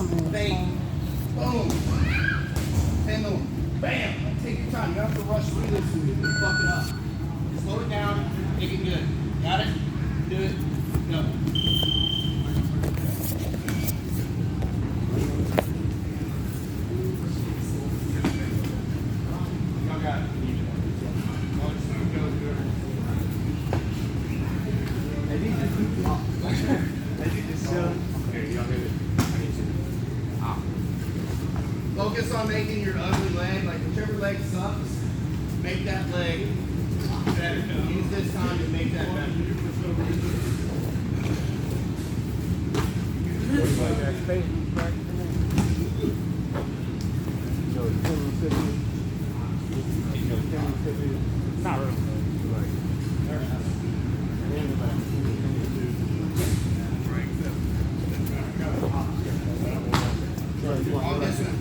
fake, boom, and then bam. Take your time. You don't have to rush through this so you can fuck it up. Slow it down, make it good. Got it? Do it. Go. Y'all got it. Focus on making your ugly leg, like whichever leg sucks, make that leg better. Use this time to make that better. Not really. On this one,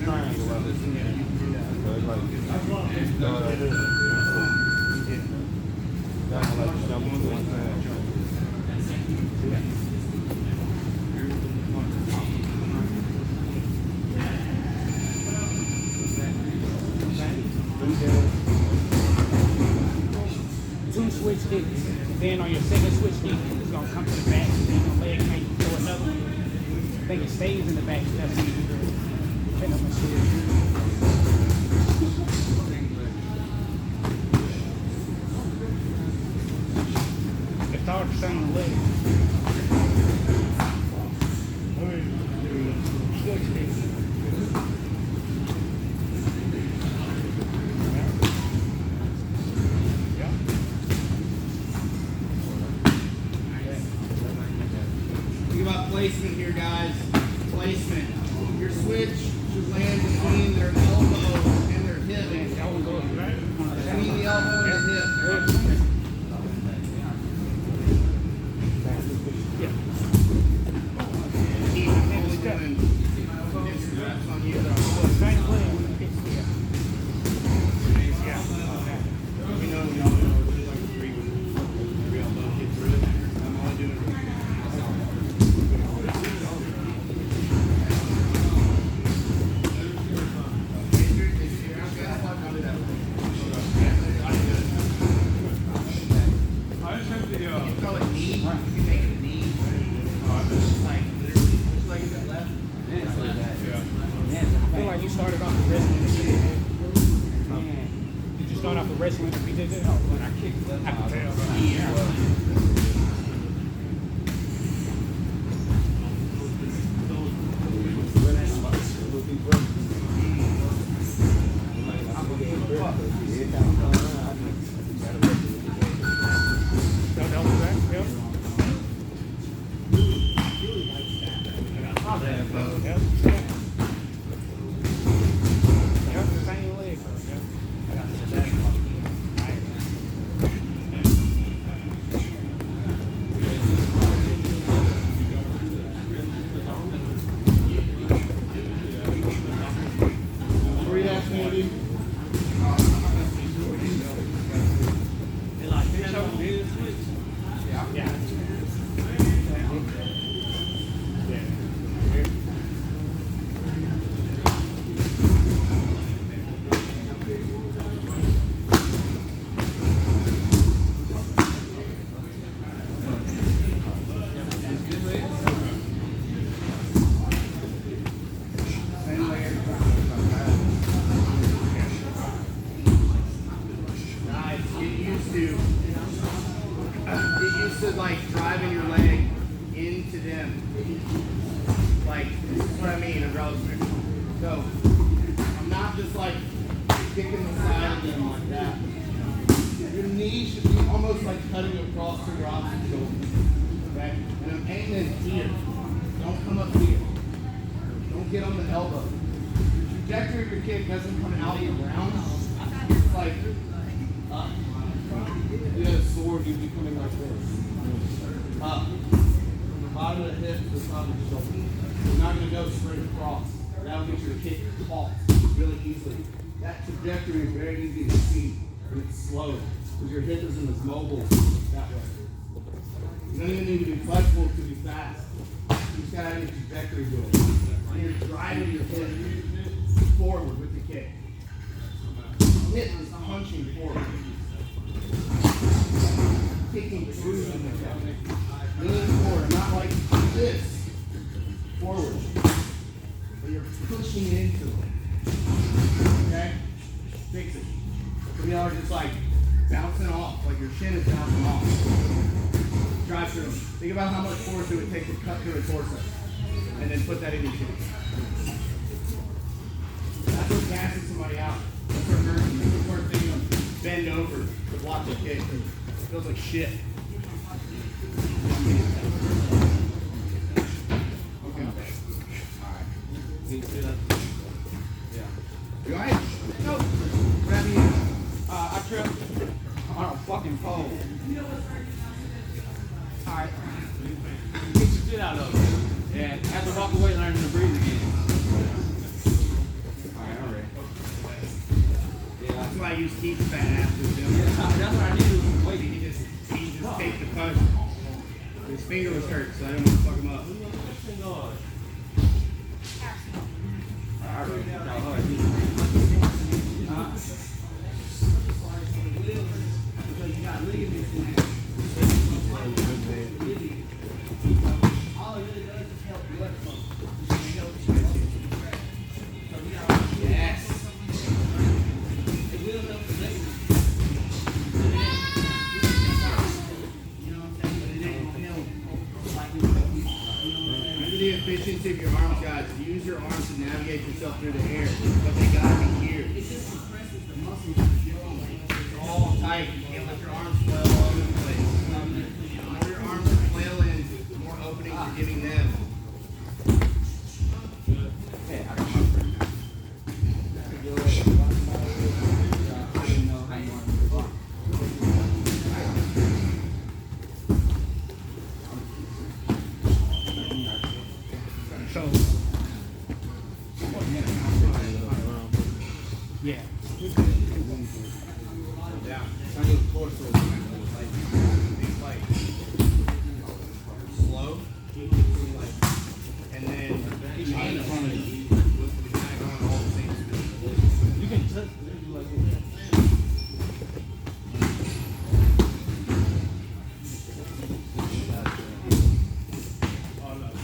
Two switch kicks. Then on your second switch kick, it's gonna come to the back. Then your leg can't throw another one. I think it stays in the back. That's when you do the pick up and switch. It's all the same leg. Switch kicks. Placement here, guys. Placement. Your switch should land between their elbow and their hip. Between the elbow and the hip. Keep only doing 6 reps on you. Same leg. You know, y'all know like 3 elbow hit through it. I'm only doing You started off with wrestling. Did you start off with wrestling if you did it? When I kicked left, I could tell. Like driving your leg into them. Like, this is what I mean, a road switch. So, I'm not just like kicking the side of them like that. Your knee should be almost like cutting across to your opposite shoulder. Okay? And I'm aiming here. Don't come up here. Don't get on the elbow. The trajectory of your kick doesn't come out of your ground. It's like up. You had a sword, you'd be coming like this. Up. From the bottom of the hip to the top of the shoulder. You're not going to go straight across. That'll get your kick caught really easily. That trajectory is very easy to see when it's slow, because your hip isn't as mobile that way. You don't even need to be flexible to be fast. You just got to have your trajectory good. And your you're driving your hip forward with the kick. Hip is punching forward. Kicking through the hip. Leaning forward, not like this. Forward. But you're pushing into it. Okay? Fix it. We are just like bouncing off, like your shin is bouncing off. Drive through. Think about how much force it would take to cut through a torso. And then put that in your shin. That's what gasses somebody out. That's what hurts them. That's what making them bend over to block the kick. It feels like shit. You alright? Nope. Grab me in. I tripped on a fucking pole. Alright. Get your shit out of it. Yeah, have to walk away learning to breathe again. Alright, I'm ready. Yeah. That's why I use Keith's fat ass to do it. Yeah, that's what I need to wait. He just takes the punch. His finger was hurt, so I didn't want to fuck him up. Yes. Remember the efficiency of your arms, guys. Use your arms to navigate yourself through the air, but they gotta be here. It's all tight. You can't let your arms flail all over the place. The more your arms are flailing, the more openings you're giving them. Yeah. Yeah. Slow. And then chain up on it. Kind of going all the same speed. You can touch like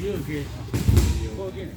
you're good. Go again.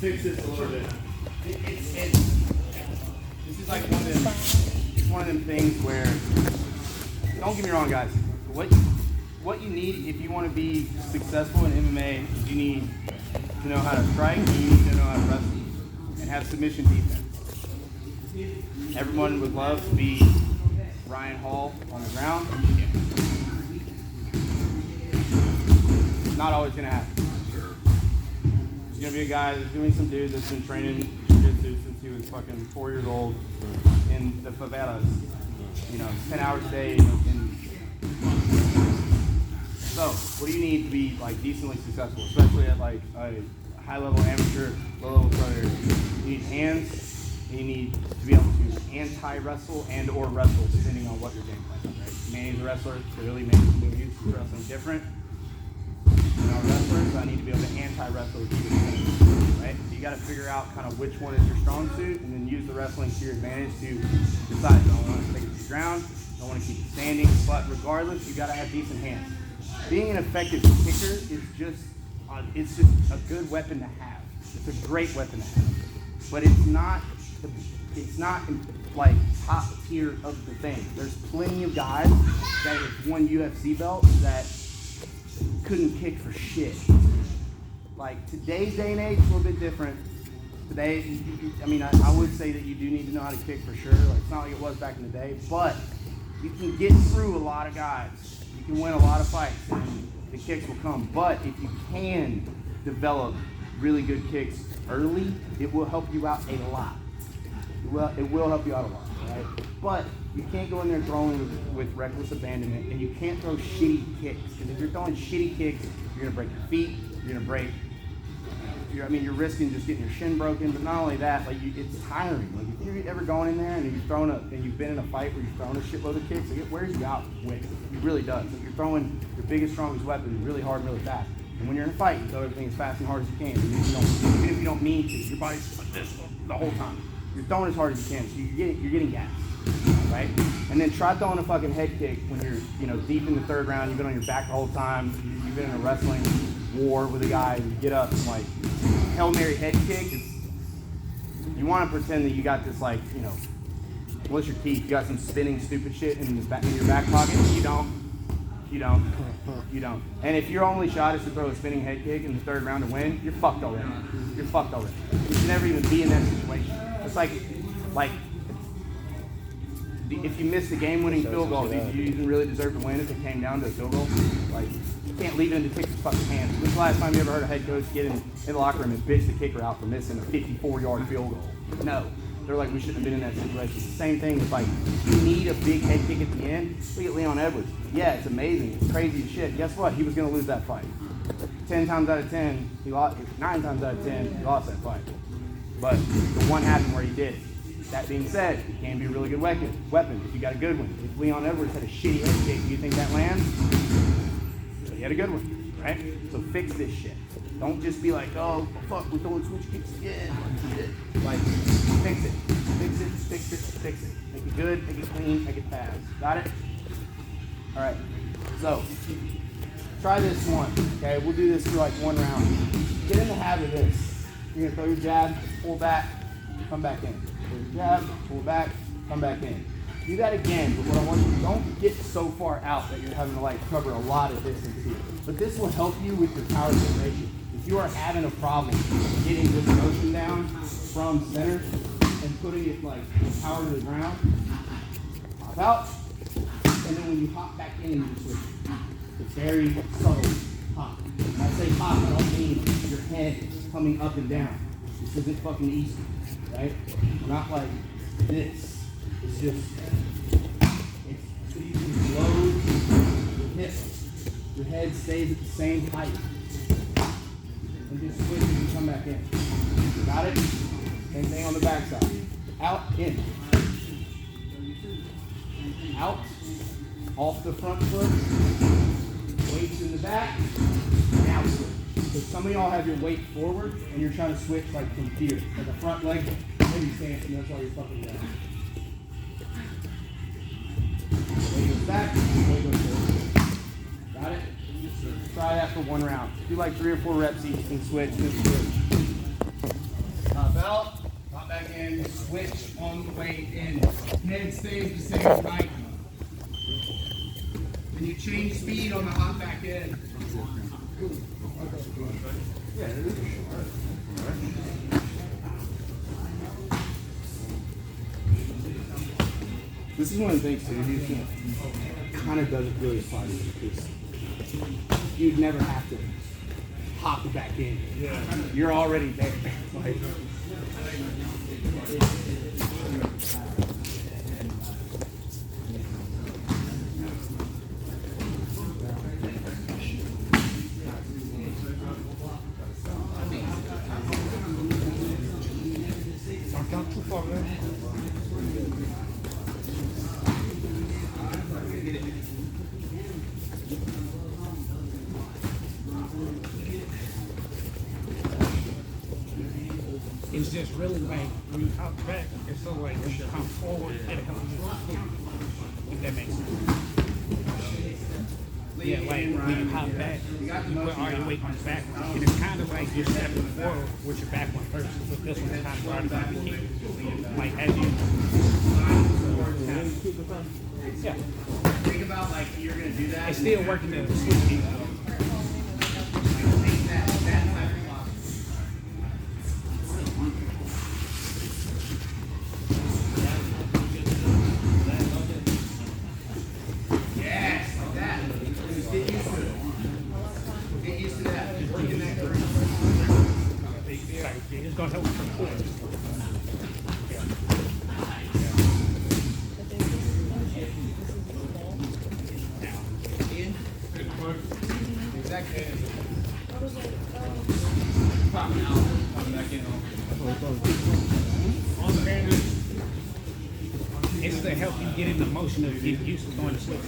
fix this a little bit. This is like one of them things where, don't get me wrong, guys. What you need if you want to be successful in MMA is you need to know how to strike, and you need to know how to wrestle, and have submission defense. Everyone would love to be Ryan Hall on the ground. Not always going to happen. There's going to be a guy, there's going to be some dude that's been training jiu-jitsu since he was fucking 4 years old in the favelas, 10 hours a day. So, what do you need to be like decently successful, especially at like a high-level amateur, low-level player? You need hands, and you need to be able to anti-wrestle and or wrestle, depending on what your game plan is, right? Manny's a wrestler, clearly Manny's doing wrestling different. Wrestlers, so I need to be able to anti-wrestle, right? So you got to figure out kind of which one is your strong suit, and then use the wrestling to your advantage to decide. Do I want to take it to the ground? Do I want to keep it standing? But regardless, you got to have decent hands. Being an effective kicker is just a good weapon to have. It's a great weapon to have, but it's not like top tier of the thing. There's plenty of guys that have won UFC belts that couldn't kick for shit. Like today's day and age, it's a little bit different. Today, I would say that you do need to know how to kick for sure. Like it's not like it was back in the day, but you can get through a lot of guys. You can win a lot of fights, and the kicks will come. But if you can develop really good kicks early, it will help you out a lot. It will help you out a lot, right? But you can't go in there throwing with reckless abandonment, and you can't throw shitty kicks. Because if you're throwing shitty kicks, you're gonna break your feet. You're gonna break. You're risking just getting your shin broken. But not only that, it's tiring. Like if you're ever going in there and you've been in a fight where you've thrown a shitload of kicks, it wears you out quick. It really does. Like you're throwing your biggest, strongest weapon really hard and really fast. And when you're in a fight, you throw everything as fast and hard as you can. Even if you don't mean to, your body's just like this the whole time. You're throwing as hard as you can, so you're getting gassed, right? And then try throwing a fucking head kick when you're deep in the third round. You've been on your back the whole time. You've been in a wrestling war with a guy, and you get up and like Hail Mary head kick. You want to pretend that you got this what's your teeth? You got some spinning stupid shit in your back pocket. You don't. And if your only shot is to throw a spinning head kick in the third round to win, you're fucked already. You should never even be in that situation. It's like if you missed the game-winning field goal, did you even really deserve to win if it came down to a field goal? Like, you can't leave it in the kicker's fucking hands. When's the last time you ever heard a head coach get in the locker room and bitch the kicker out for missing a 54-yard field goal? No. They're like, we shouldn't have been in that situation. Same thing with you need a big head kick at the end. Look at Leon Edwards. Yeah, it's amazing. It's crazy as shit. Guess what? He was going to lose that fight. 10 times out of 10, he lost. 9 times out of 10, he lost that fight. But the one happened where he did. That being said, it can be a really good weapon if you got a good one. If Leon Edwards had a shitty head kick, do you think that lands? But he had a good one, right? So fix this shit. Don't just be like, oh, fuck, we're throwing switch kicks again. Like, fix it. Make it good, make it clean, make it fast. Got it? All right. So, try this one, okay? We'll do this for like one round. Get in the habit of this. You're gonna throw your jab, pull back, come back in. Throw your jab, pull back, come back in. Do that again, but what I want you to don't get so far out that you're having to cover a lot of distance here. But this will help you with your power generation. If you are having a problem getting this motion down from center and putting it power to the ground, hop out, and then when you hop back in, you just it's very subtle hop. When I say hop, I don't mean your head coming up and down. This isn't fucking easy, right? Not like this. It's just, you load your hips. Your head stays at the same height. And just switch and come back in. Got it? Same thing on the backside. Out, in. Out, off the front foot, weights in the back, and out switch. So some of y'all have your weight forward, and you're trying to switch from here. Like a front leg, maybe stance, and that's all you're fucking doing. Weight goes back, weight goes forward. Got it? Try that for one round. Do 3 or 4 reps each and switch and switch. and switch on the way in. Head stays the same height. And you change speed on the hop back in. This is one of the things, too, you kind of doesn't really apply to you because you'd never have to hop back in. Yeah. You're already there. Like, Not too far, man. It's just really like when you hop back, it's so like when you come forward, it'll help you. If that makes sense. Yeah, like when you hop back, you put all your weight on the back, and it's kind of like you're stepping forward with your back one first. But this one's kind of hard to keep. Like as you. Yeah. Think about like you're gonna do that. It's still working the switch key. It's gonna help from forward. Exactly. It's to help you get in the motion of getting used to going to sleep.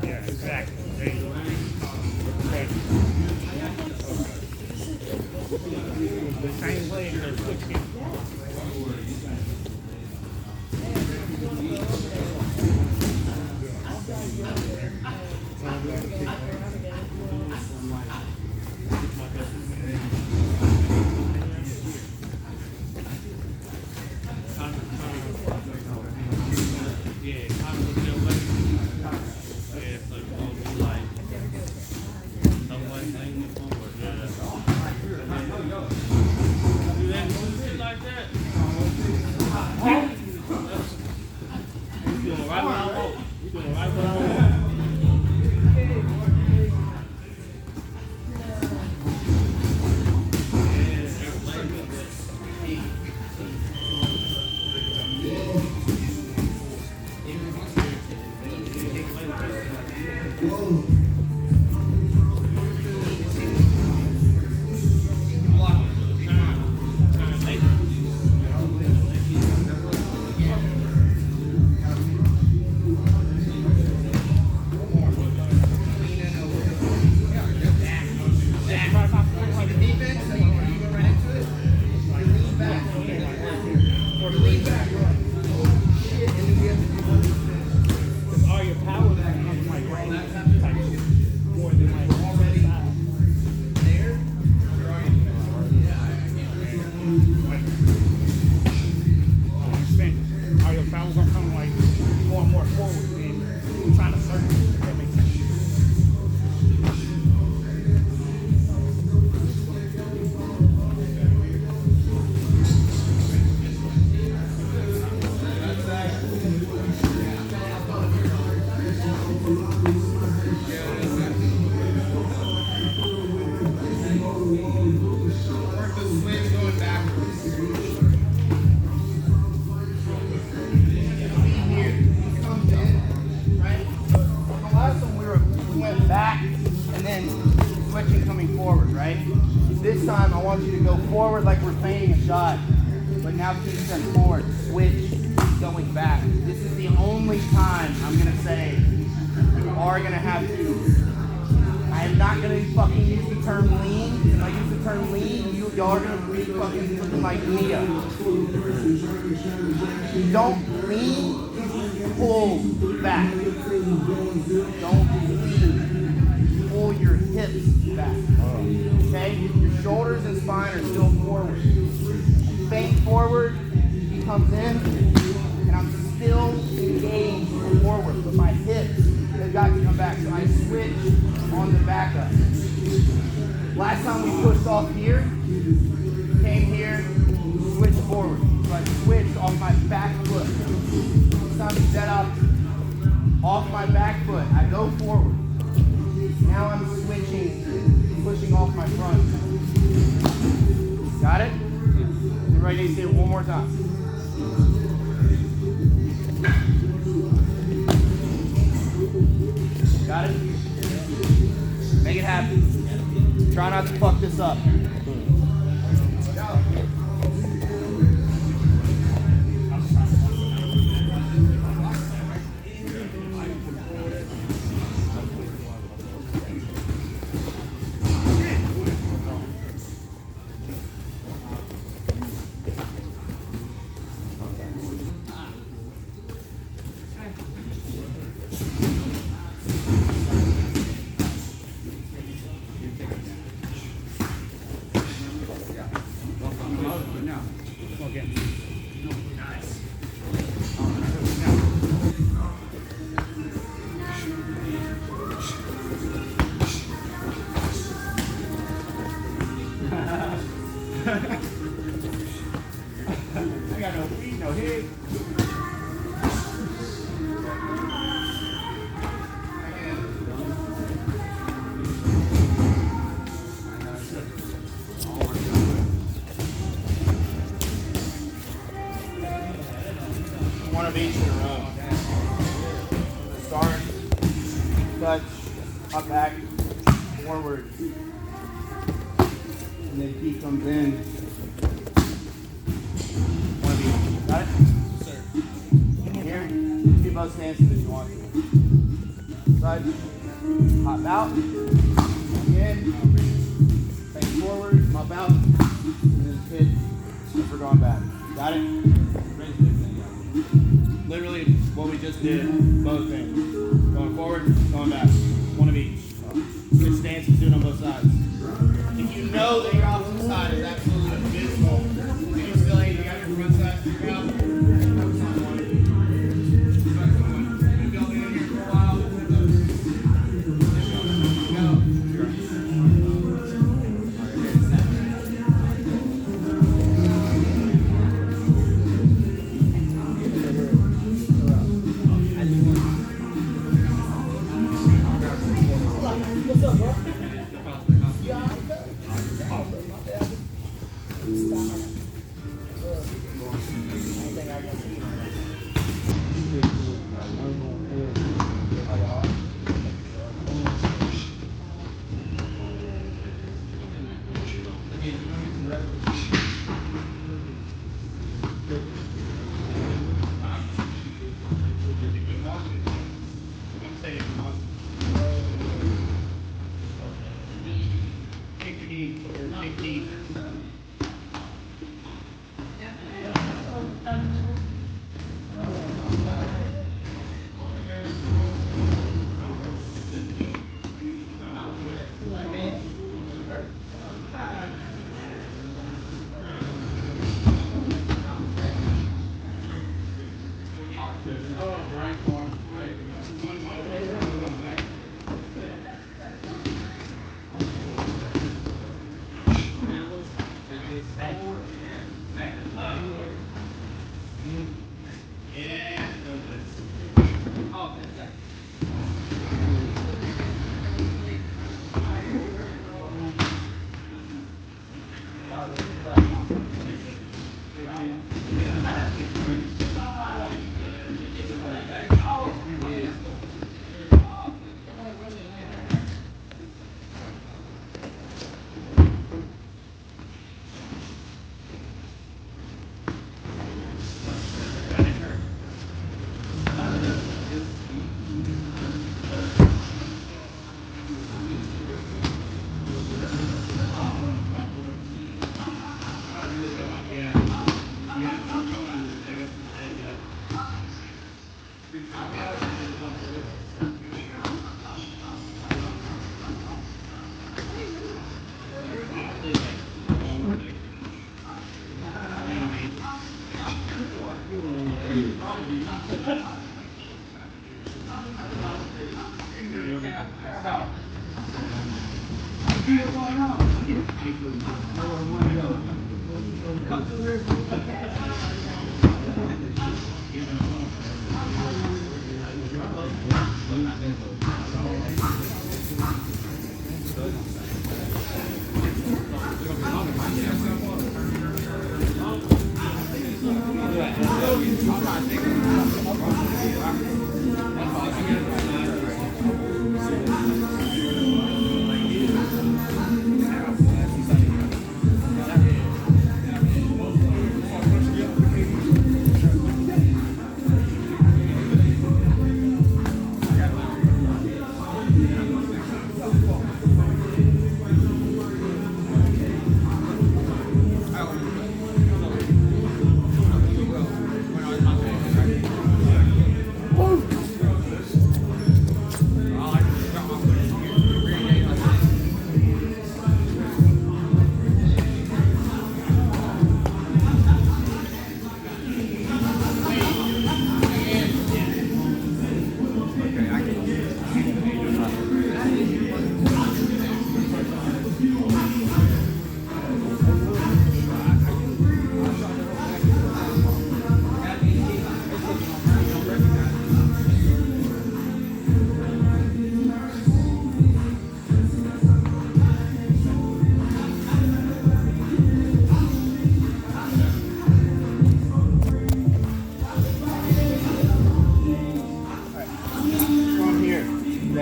Yeah, exactly. There you go. Okay. The same way in the switch game. This time I want you to go forward like we're playing a shot, but now keep them forward. Switch, going back. This is the only time I'm gonna say you are gonna have to. I am not gonna fucking use the term lean. If I use the term lean, y'all are gonna be fucking looking like Neo. Don't lean, pull back. Don't lean. Pull your hips back. Okay? You're shoulders and spine are still forward. I feint forward, he comes in, and I'm still engaged forward, but my hips have got to come back. So I switch on the backup. Last time we pushed off here, came here, switched forward. So I switched off my back foot. This time we set up off my back foot. I go forward. Now I'm switching, pushing off my front. Got it? Everybody needs to do it one more time. Got it? Make it happen. Try not to fuck this up. I got no feet, no head. One of each in a row. Start, touch, up back, forward. And then he comes in. One of each. Got it? Sir. Here, do both stances if you want to. Touch, hop out, again, take forward, hop out, and then hit if we're going back. Got it? Literally what we just did, both things. Going forward, going back. One of each. Switch stances, do it on both sides. If you know that your opposite side is absolutely abysmal, and you still ain't, you got your front side figured out, focus on one. Focus on one. You've been in here for a while. What's up, bro?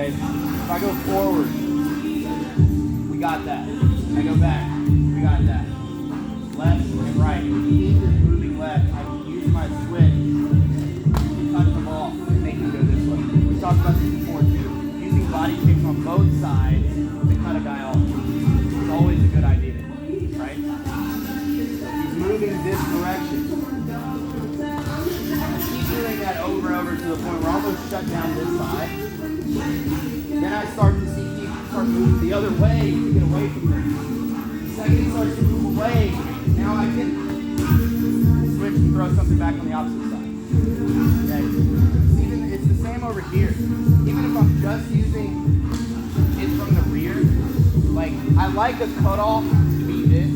If I go forward, we got that. I go back, we got that. Left and right. Keep is moving left. I can use my switch to cut them off and make them go this way. We talked about this before too. Using body kicks on both sides to cut a guy off. It's always a good idea, right? He's moving this direction. Keep doing that over and over to the point where I almost shut down this side. Then I start to see he start moving the other way to get away from him. The second he starts to move away, now I can switch and throw something back on the opposite side. Okay. It's the same over here. Even if I'm just using it from the rear, like I like a cutoff to be this,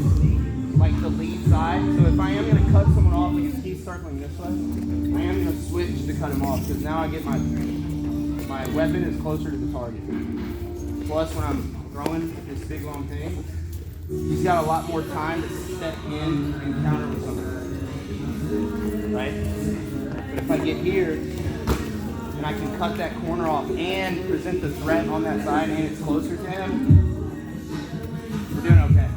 like the lead side. So if I am going to cut someone off and he's circling this way, I am going to switch to cut him off because now I get my weapon is closer to the target. Plus, when I'm throwing this big long thing, he's got a lot more time to step in and counter with something. Right? But if I get here, and I can cut that corner off and present the threat on that side and it's closer to him, we're doing okay.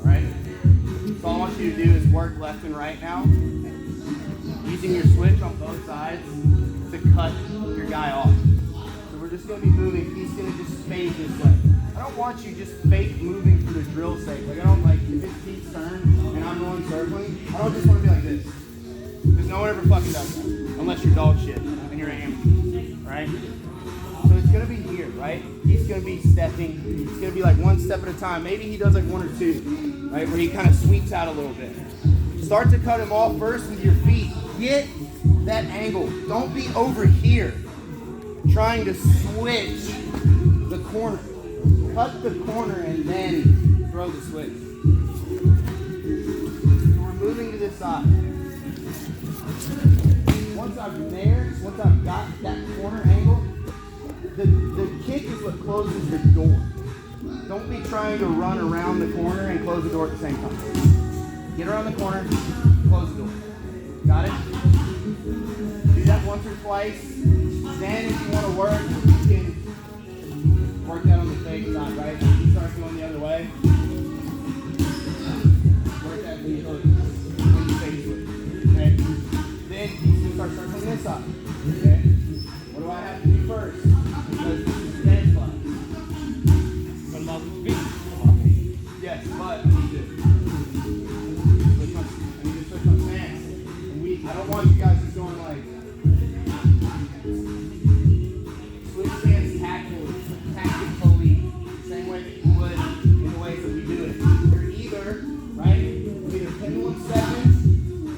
Right? So all I want you to do is work left and right now, using your switch on both sides to cut your guy off. So we're just going to be moving. He's going to just fade this way. I don't want you just fake moving for the drill's sake. Like I don't like if it's Pete's turn and I'm going circling. I don't just want to be like this. Because no one ever fucking does that. Unless you're dog shit and you're an amateur. Right? So it's going to be here, right? He's going to be stepping. It's going to be like one step at a time. Maybe he does like one or two. Right? Where he kind of sweeps out a little bit. Start to cut him off first with your feet. Get that angle. Don't be over here trying to switch the corner. Cut the corner and then throw the switch. So we're moving to this side. Once I'm there, once I've got that corner angle, the kick is what closes the door. Don't be trying to run around the corner and close the door at the same time. Get around the corner, close the door. Got it? Do that once or twice. Then if you want to work, you can work that on the fake side, right? You start going the other way. Work that when you fake switch. Okay? Then you can start circling this side. Okay? What do I have to do first? Because this is dead spot. Yes, but I need to switch my stance. I don't want you guys just going like switch stance tactically, same way that you would in the ways that we do it. You're either, right, either pendulum stepping,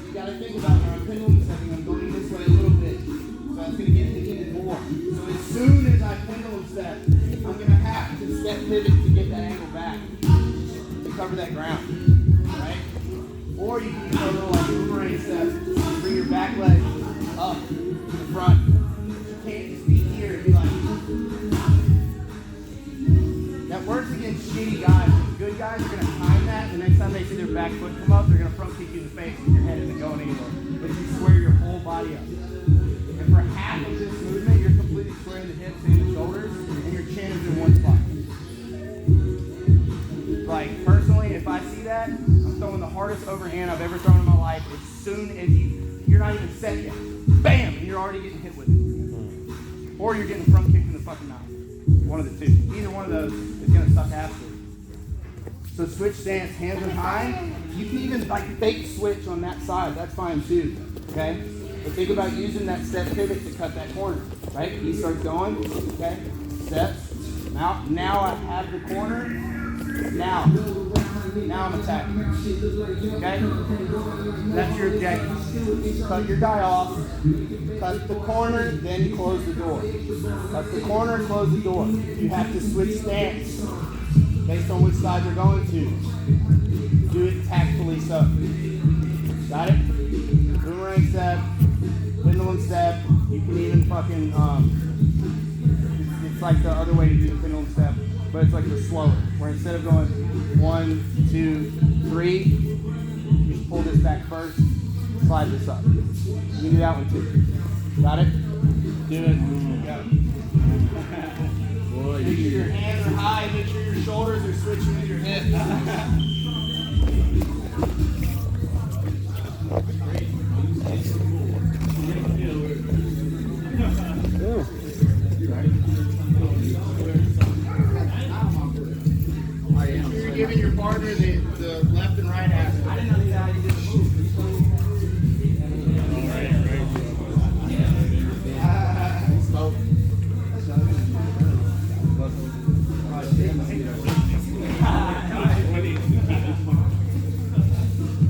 you got to think about when I'm pendulum stepping, I'm going this way a little bit, so that's going to get me even more. So as soon as I pendulum step, I'm going to have to step pivot to get that angle back to cover that ground, right? Or you can do a little like boomerang step, bring your back leg up in the front. You can't just be here and be like, that works against shitty guys. Good guys are going to time that. The next time they see their back foot come up, they're going to front kick you in the face and your head isn't going anywhere. But you square your whole body up. And for half of this movement, you're completely squaring the hips and the shoulders, and your chin is in one spot. Like, personally, if I see that, I'm throwing the hardest overhand I've ever thrown in my life. As soon as you're not even set yet, bam, and you're already getting hit with it. Or you're getting front kicked in the fucking mouth. One of the two. Either one of those is going to suck absolutely. So switch stance, hands are high. You can even like fake switch on that side. That's fine too. Okay? But think about using that step pivot to cut that corner. Right? He starts going. Okay? Steps. Now I have the corner. Now I'm attacking. Okay? That's your objective. Cut your guy off. Cut the corner, then close the door. Cut the corner, close the door. You have to switch stance based on which side you're going to. Do it tactfully so. Got it? Boomerang step, pendulum step. You can even fucking, it's like the other way to do the pendulum step, but it's like the slower, where instead of going 1, 2, 3, you just pull this back first, slide this up. You can do that one too. Got it? Do it. Got it. Make sure your hands are high, make sure your shoulders are switching with your hips. Make sure you're giving your partner the left and right half. I didn't know how you did the move.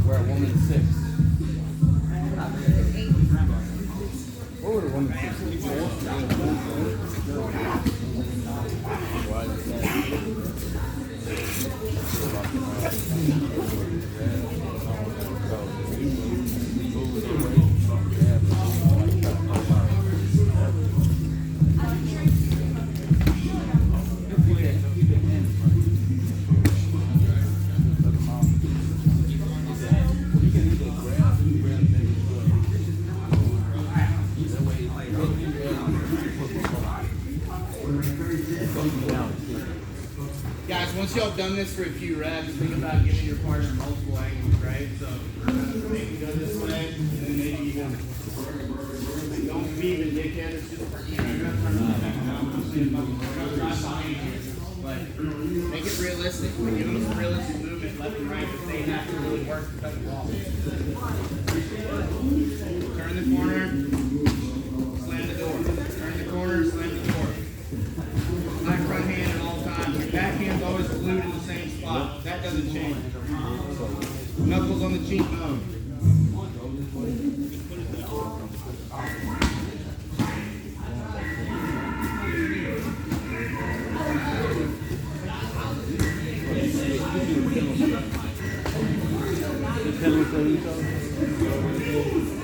We're at 1 and 6. What would a woman 6? Once y'all have done this for a few reps, think about giving your partner multiple angles, right? So they can go this way, and then maybe even don't be even dickhead. It's just but make it realistic. Give them some realistic movement left and right, but they have to really work to cut the ball. Turn the corner, slam the door. Turn the corner, slam the door. Black front hand at all times. Your back hand's always glued in the same spot. That doesn't change. Knuckles on the cheekbone. Pendulum.